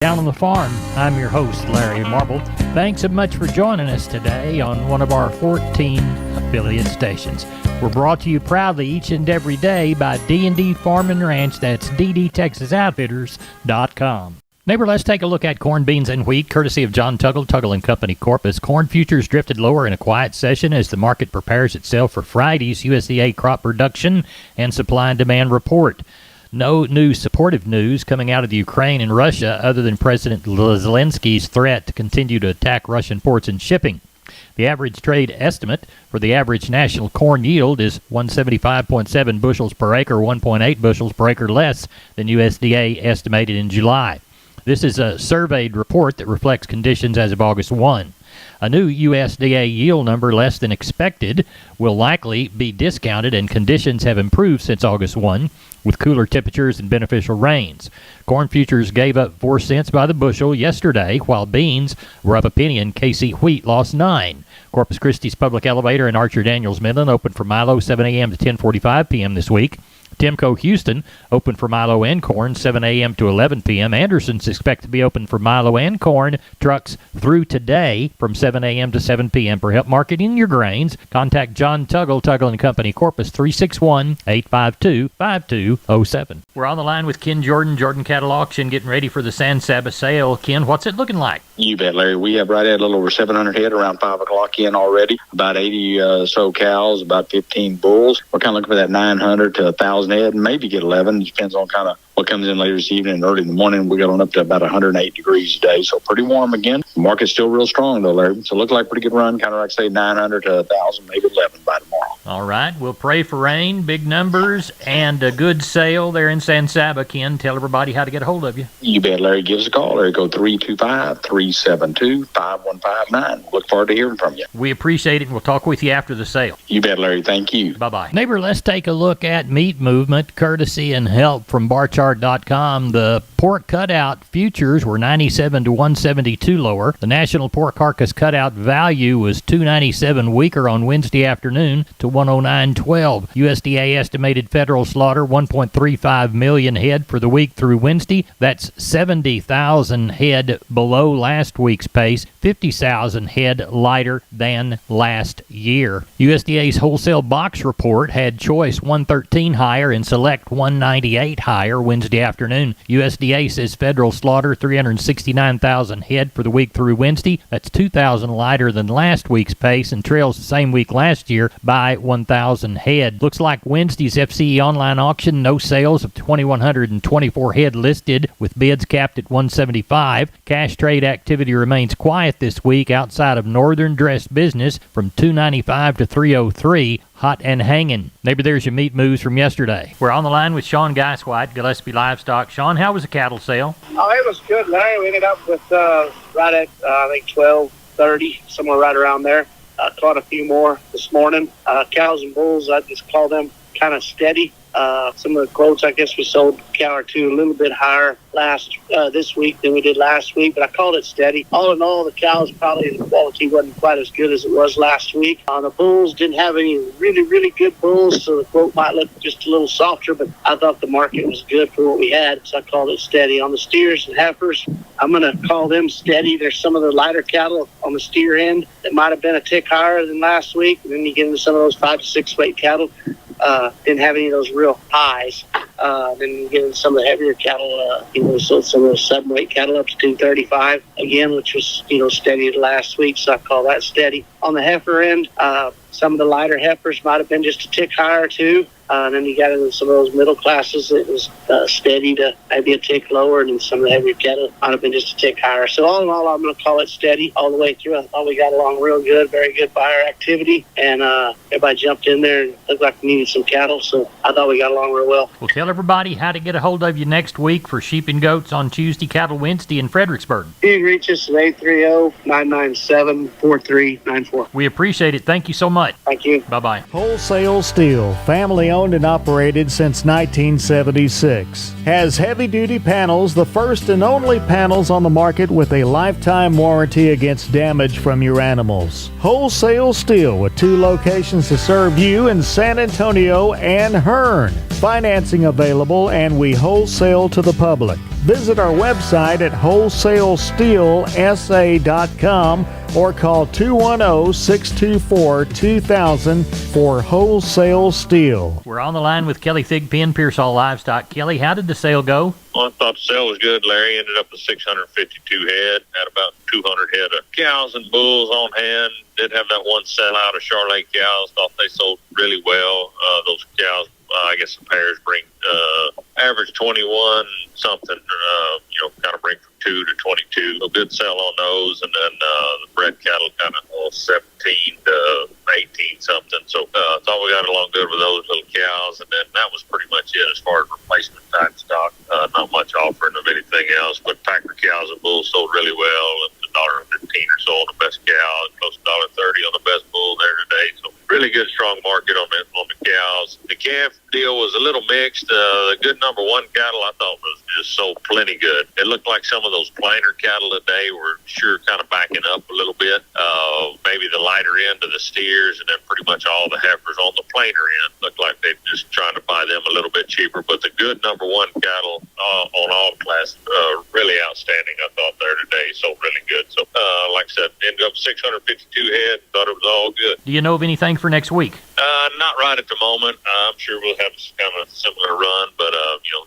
Down on the Farm. I'm your host, Larry Marble. Thanks so much for joining us today on one of our 14 affiliate stations. We're brought to you proudly each and every day by D&D Farm and Ranch. That's ddtexasoutfitters.com. Neighbor, let's take a look at corn, beans, and wheat, courtesy of John Tuggle & Company, Corpus. Corn futures drifted lower in a quiet session as the market prepares itself for Friday's USDA crop production and supply and demand report. No new supportive news coming out of the Ukraine and Russia other than President Zelensky's threat to continue to attack Russian ports and shipping. The average trade estimate for the average national corn yield is 175.7 bushels per acre, 1.8 bushels per acre less than USDA estimated in July. This is a surveyed report that reflects conditions as of August 1. A new USDA yield number less than expected will likely be discounted, and conditions have improved since August 1 with cooler temperatures and beneficial rains. Corn futures gave up 4 cents by the bushel yesterday, while beans were up a penny and KC wheat lost 9. Corpus Christi's Public Elevator and Archer Daniels Midland opened for Milo 7 a.m. to 10:45 p.m. this week. Timco Houston open for Milo and corn 7 a.m. to 11 p.m. Anderson's expect to be open for Milo and corn trucks through today from 7 a.m. to 7 p.m. For help marketing your grains, contact John Tuggle & Company, Corpus, 361-852-5207. We're on the line with Ken Jordan Cattle Auction, getting ready for the San Saba sale. Ken, what's it looking like? You bet, Larry. We have right at a little over 700 head around 5 o'clock in already. About 80 so cows, about 15 bulls. We're kind of looking for that 900 to 1,000 head, and maybe get 11. It depends on kind of what comes in later this evening and early in the morning. We got on up to about 108 degrees today, so pretty warm again. The market's still real strong, though, Larry. So it looked like a pretty good run, kind of like, say, 900 to 1,000, maybe 11 by tomorrow. All right. We'll pray for rain, big numbers, and a good sale there in San Saba. Ken, tell everybody how to get a hold of you. You bet, Larry. Give us a call. Larry, go 325-372-5159. Look forward to hearing from you. We appreciate it, and we'll talk with you after the sale. You bet, Larry. Thank you. Bye-bye. Neighbor, let's take a look at meat movement, courtesy and help from barchart.com. The pork cutout futures were 97 to 172 lower. The national pork carcass cutout value was 297 weaker on Wednesday afternoon to 109.12. USDA estimated federal slaughter 1.35 million head for the week through Wednesday. That's 70,000 head below last week's pace, 50,000 head lighter than last year. USDA's wholesale box report had choice 113 higher and select 198 higher Wednesday afternoon. USDA says federal slaughter 369,000 head for the week through Wednesday. That's 2,000 lighter than last week's pace and trails the same week last year by 1,000 head. Looks like Wednesday's FCE online auction, no sales of 2,124 head listed with bids capped at 175. Cash trade activity remains quiet this week outside of northern dress business from 295 to 303. Hot and hanging. Maybe there's your meat moves from yesterday. We're on the line with Sean Geiswhite, Gillespie Livestock. Sean, how was the cattle sale? Oh, it was good, Larry. We ended up with right at, I think, 12:30, somewhere right around there. Caught a few more this morning. Cows and bulls, I just call them kind of steady. Some of the quotes, I guess we sold a cow or two a little bit higher this week than we did last week, but I called it steady. All in all, the cows probably the quality wasn't quite as good as it was last week. The bulls didn't have any really, really good bulls, so the quote might look just a little softer, but I thought the market was good for what we had, so I called it steady. On the steers and heifers, I'm going to call them steady. There's some of the lighter cattle on the steer end that might have been a tick higher than last week, and then you get into some of those 5 to 6 weight cattle. Didn't have any of those real highs. Then you get into some of the heavier cattle, so some of those 7-weight cattle up to 235 again, which was, steady last week, so I call that steady. On the heifer end, some of the lighter heifers might have been just a tick higher too. And then you got into some of those middle classes. It was steady to maybe a tick lower, and then some of the heavier cattle might have been just a tick higher. So all in all, I'm going to call it steady all the way through. I thought we got along real good, very good buyer activity, and everybody jumped in there and looked like we needed some cattle, so I thought we got along real well. Well, tell everybody how to get a hold of you next week for Sheep and Goats on Tuesday, Cattle Wednesday in Fredericksburg. You can reach us at 830-997-4394. We appreciate it. Thank you so much. Thank you. Bye-bye. Wholesale Steel, family owned and operated since 1976. Has heavy-duty panels, the first and only panels on the market with a lifetime warranty against damage from your animals. Wholesale Steel with 2 locations to serve you in San Antonio and Hearn. Financing available, and we wholesale to the public. Visit our website at wholesalesteelsa.com or call 210-624-2000 for wholesale steel. We're on the line with Kelly Thigpen, Pearsall Livestock. Kelly, how did the sale go? Well, I thought the sale was good, Larry. Ended up with 652 head, had about 200 head of cows and bulls on hand. Did have that one sellout of Charolais cows. Thought they sold really well. Those cows, I guess the pairs bring average 21 something, kind of bring from 2 to 22. A good sell on those. And then the bred cattle kind of 17 to 18 something. So thought we got along good with those little cows. And then that was pretty much it as far as replacement type stock. Not much offering of anything else, but Packer cows and bulls sold really well. And $1.15 or so on the best cow, and close to $1.30 on the best bull there today. So really good, strong market on the cows. The calf deal was a little mixed. The good number one cattle I thought was just sold plenty good. It looked like some of those plainer cattle today were sure kind of backing up a little bit. Maybe the lighter end of the steers, and then pretty much all the heifers on the plainer end looked like they're just trying to buy them a little bit cheaper. But the good number one cattle on all classes, really outstanding, I thought, there today. So really good. So like I said, ended up 652 head. Thought it was all good. Do you know of anything for next week? Not right at the moment. I'm sure we'll have kind of a similar run, but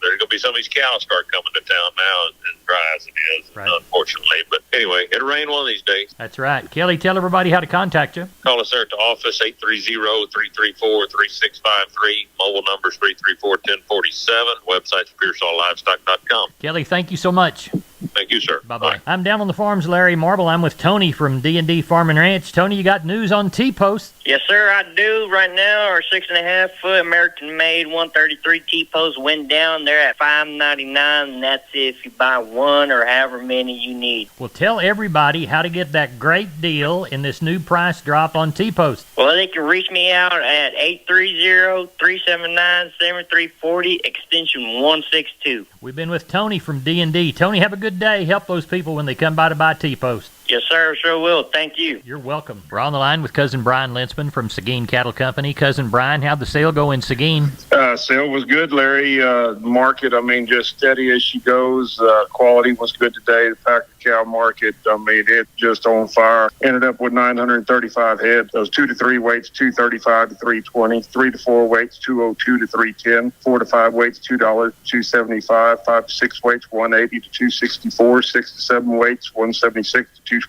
there's going to be some of these cows start coming to town now, as dry as it is, right, unfortunately. But anyway, it'll rain one of these days. That's right. Kelly, tell everybody how to contact you. Call us there at the office, 830-334-3653. Mobile numbers 334-1047. Website's PearsallLivestock.com. Kelly, thank you so much. Thank you, sir. Bye-bye. Bye. I'm down on the farms, Larry Marble. I'm with Tony from D&D Farm and Ranch. Tony, you got news on T-Post? Yes, sir, I do. Right now, our 6.5-foot American-made 133 T-posts went down. They're at $5.99, and that's if you buy one or however many you need. Well, tell everybody how to get that great deal in this new price drop on T-Post. Well, they can reach me out at 830-379-7340, extension 162. We've been with Tony from D&D. Tony, have a good day. Help those people when they come by to buy T-Post. Yes, sir, sure will. Thank you. You're welcome. We're on the line with Cousin Brian Linsman from Seguin Cattle Company. Cousin Brian, how'd the sale go in Seguin? Sale was good, Larry. Market, just steady as she goes. Quality was good today. The Packer cow market, it just on fire. Ended up with 935 head. Those 2 to 3 weights, 235 to 320. 3 to 4 weights, 202 to 310. 4 to 5 weights, $2 275. 5 to 6 weights, 180 to 264. 6 to 7 weights, 176 to 224.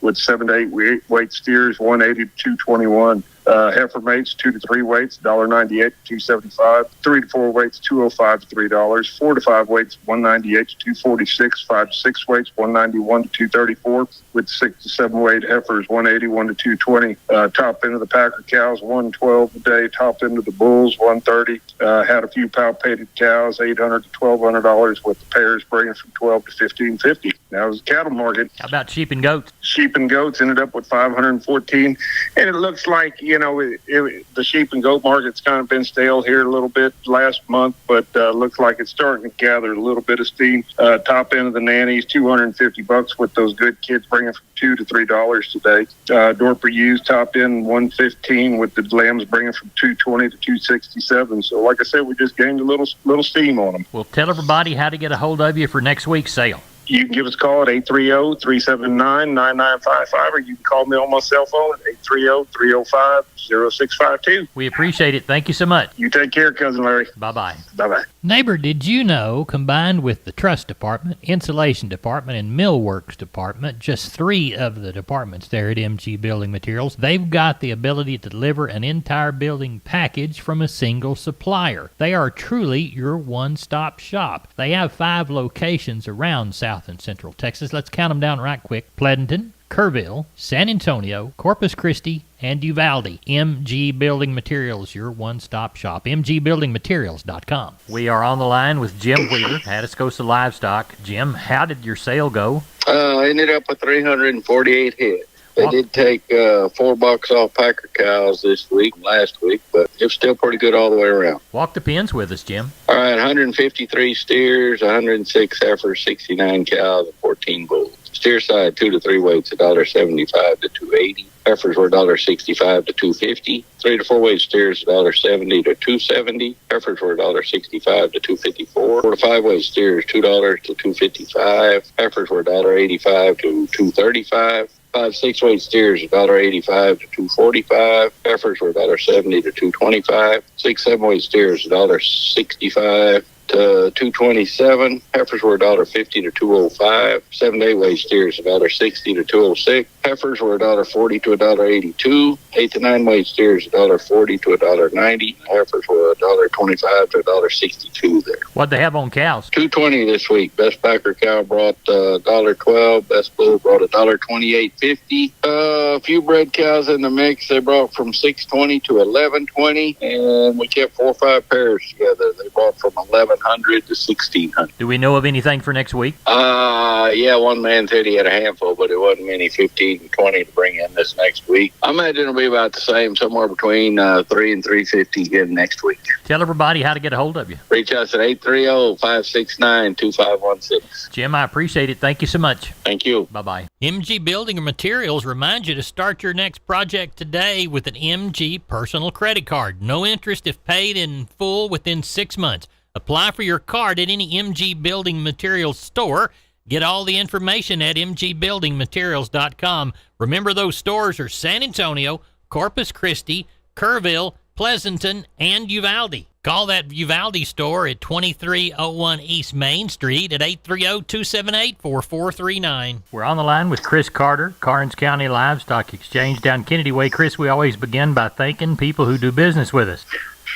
With 7 to 8 weight steers, 180 to 221. Heifer mates, 2 to 3 weights, $1.98 to $2.75. 3 to 4 weights, $2.05 to $3. 4 to 5 weights, $1.98 to $2.46. 5 to 6 weights, $1.91 to $2.34. With 6 to 7 weight heifers, $1.81 to $2.20. Top end of the Packer cows, $1.12 a day. Top end of the bulls, $1.30. Had a few palpated cows, $800 to $1,200, with the pairs bringing from $12 to $15.50. Now it was a cattle market. How about sheep and goats? Sheep and goats ended up with 514, and it looks like the sheep and goat market's kind of been stale here a little bit last month, but looks like it's starting to gather a little bit of steam. Top end of the nannies, $250, with those good kids bringing from $2 to $3 today. Dorper used top end $115, with the lambs bringing from $220 to $267. So, like I said, we just gained a little steam on them. Well, tell everybody how to get a hold of you for next week's sale. You can give us a call at 830-379-9955, or you can call me on my cell phone at 830-305-0652. We appreciate it. Thank you so much. You take care, Cousin Larry. Bye-bye. Bye-bye. Neighbor, did you know, combined with the truss department, insulation department, and millworks department, just 3 of the departments there at MG Building Materials, they've got the ability to deliver an entire building package from a single supplier. They are truly your one-stop shop. They have 5 locations around South and Central Texas. Let's count them down right quick. Pleasanton, Kerrville, San Antonio, Corpus Christi, and Uvalde. MG Building Materials, your one-stop shop. MGBuildingMaterials.com. We are on the line with Jim Wheeler, Atascosa Livestock. Jim, how did your sale go? Ended up with 348 head. They did take $4 off Packer cows last week, but it was still pretty good all the way around. Walk the pens with us, Jim. All right, 153 steers, 106 heifers, 69 cows, and 14 bulls. Steer side, 2 to 3 weights, $1.75 to $2.80. Heifers were $1.65 to $2.50. 3 to 4 weight steers $1.70 to $2.70. Heifers were $1.65 to $2.54. 4 to 5 weight steers $2 to $2.55. Heifers were $1.85 to $2.35. 5 6 weight steers $1.85 to $2.45. Heifers were $1.70 to $2.25. 6 7 weight steers $1.65 to $2.27. Heifers were $1.50 to $2.05. 7 to 8 weight steers $1.60 to $2.06. Heifers were $1.40 to $1.82. 8 to 9 weight steers $1.40 to $1.90. Heifers were $1.25 to $1.62 there. What'd they have on cows? $2.20 this week. Best backer cow brought $1.12. Best bull brought $1.28.50. A few bred cows in the mix. They brought from $6.20 to $11.20, and we kept 4 or 5 pairs together. They brought from $1,100 to $1,600. Do we know of anything for next week? Yeah, one man said he had a handful, but it wasn't many, 15 and 20 to bring in this next week. I imagine it'll be about the same, somewhere between 3 and 350 again next week. Tell everybody how to get a hold of you. Reach us at 830-569-2516. Jim, I appreciate it. Thank you so much. Thank you. Bye-bye. MG Building Materials reminds you to start your next project today with an MG personal credit card. No interest if paid in full within 6 months. Apply for your card at any MG Building Materials store. Get all the information at mgbuildingmaterials.com. Remember, those stores are San Antonio, Corpus Christi, Kerrville, Pleasanton, and Uvalde. Call that Uvalde store at 2301 East Main Street at 830-278-4439. We're on the line with Chris Carter, Karnes County Livestock Exchange down Kennedy Way. Chris, we always begin by thanking people who do business with us.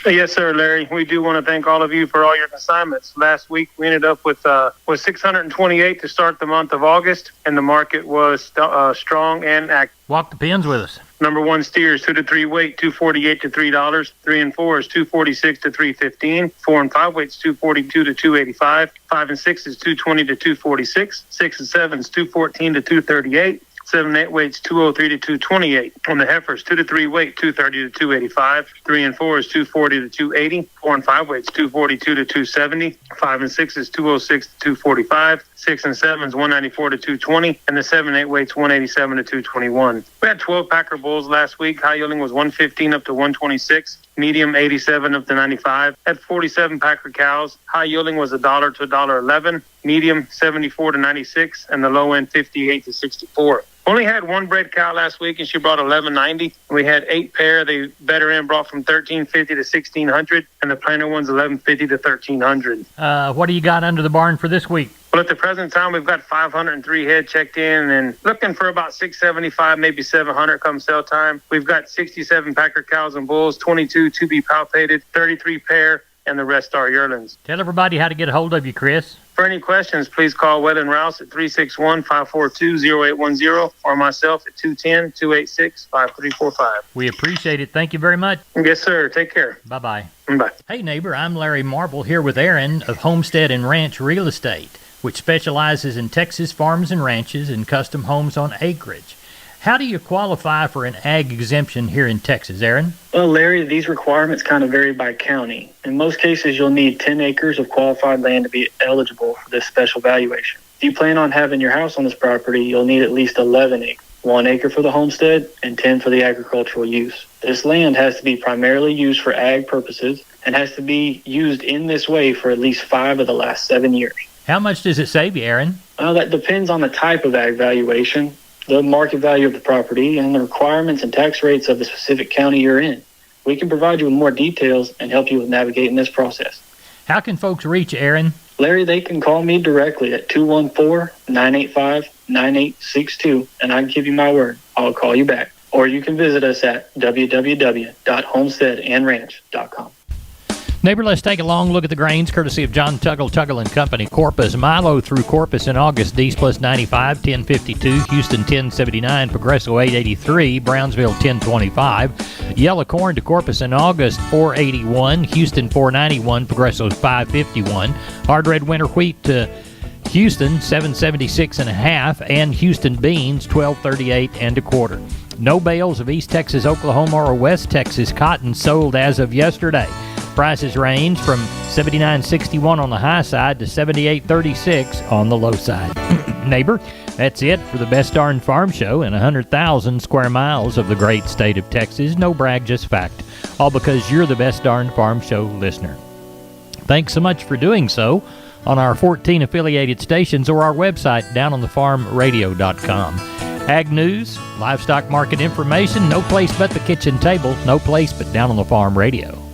Yes, sir, Larry. We do want to thank all of you for all your consignments. Last week, we ended up with 628 to start the month of August, and the market was strong and active. Walk the pins with us. Number 1 steers, 2 to 3 weight, $2.48 to $3. 3 and 4 is $2.46 to $3.15. 4 and 5 weights, $2.42 to $2.85. 5 and 6 is $2.20 to $2.46. 6 and 7 is $2.14 to $2.38. 7 and 8 weights, $2.03 to $2.28. On the heifers, 2 to 3 weight, $2.30 to $2.85. 3 and 4 is $2.40 to $2.80. 4 and 5 weights, $2.42 to $2.70. 5 and 6 is $2.06 to $2.45. 6 and 7 is $1.94 to $2.20. And the 7 and 8 weights, $1.87 to $2.21. We had 12 Packer bulls last week. High yielding was 115 up to 126. Medium 87 up to 95. Had 47 Packer cows. High yielding was $1 to $1.11. Medium 74 to 96, and the low end 58 to 64. Only had 1 bred cow last week, and she brought $11.90. We had 8 pair. The better end brought from $13.50 to $1,600, and the plainer one's $11.50 to $1,300. What do you got under the barn for this week? Well, at the present time, we've got 503 head checked in and looking for about 675, maybe 700 come sale time. We've got 67 Packer cows and bulls, 22 to be palpated, 33 pair, and the rest are yearlings. Tell everybody how to get a hold of you, Chris. For any questions, please call Wellen Rouse at 361-542-0810 or myself at 210-286-5345. We appreciate it. Thank you very much. Yes, sir. Take care. Bye-bye. Bye. Hey, neighbor, I'm Larry Marble here with Aaron of Homestead and Ranch Real Estate, which specializes in Texas farms and ranches and custom homes on acreage. How do you qualify for an ag exemption here in Texas, Aaron? Well, Larry, these requirements kind of vary by county. In most cases, you'll need 10 acres of qualified land to be eligible for this special valuation. If you plan on having your house on this property, you'll need at least 11 acres, 1 acre for the homestead and 10 for the agricultural use. This land has to be primarily used for ag purposes and has to be used in this way for at least 5 of the last 7 years. How much does it save you, Aaron? That depends on the type of ag valuation, the market value of the property, and the requirements and tax rates of the specific county you're in. We can provide you with more details and help you with navigating this process. How can folks reach Aaron? Larry, they can call me directly at 214-985-9862, and I can give you my word. I'll call you back. Or you can visit us at www.homesteadandranch.com. Neighbor, let's take a long look at the grains, courtesy of John Tuggle and Company. Corpus, Milo through Corpus in August, D's plus 95, 1052. Houston, 1079. Progresso, 883. Brownsville, 1025. Yellow corn to Corpus in August, 481. Houston, 491. Progresso, 551. Hard red winter wheat to Houston, 776 and a half. And Houston beans, 1238 and a quarter. No bales of East Texas, Oklahoma, or West Texas cotton sold as of yesterday. Prices range from $79.61 on the high side to $78.36 on the low side. neighbor. That's it for the Best Darn Farm Show in 100,000 square miles of the great state of Texas. No brag, just fact. All because you're the Best Darn Farm Show listener. Thanks so much for doing so on our 14 affiliated stations or our website, downonthefarmradio.com. Ag news, livestock market information, no place but the kitchen table, no place but Down on the Farm Radio.